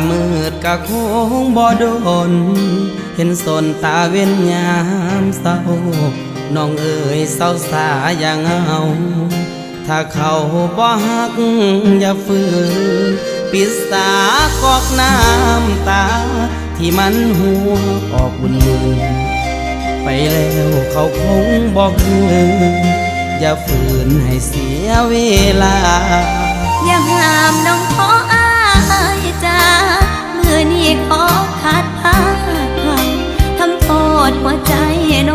มืดกะคงบ่โดนเห็นสนตาเว้นยามเศร้าน้องเอ๋ยเศร้าสาอย่างเอาถ้าเขาบ่ฮักอย่าฝืนปิดสากอกน้ำตาที่มันหัวออกบุญมือไปแล้วเขาคงบอกคืนอย่าฝืนให้เสียเวลาอย่าห้ามน้องขออายจ้ามือนี้ขอขาดพักทำโทษหัวใจน้อง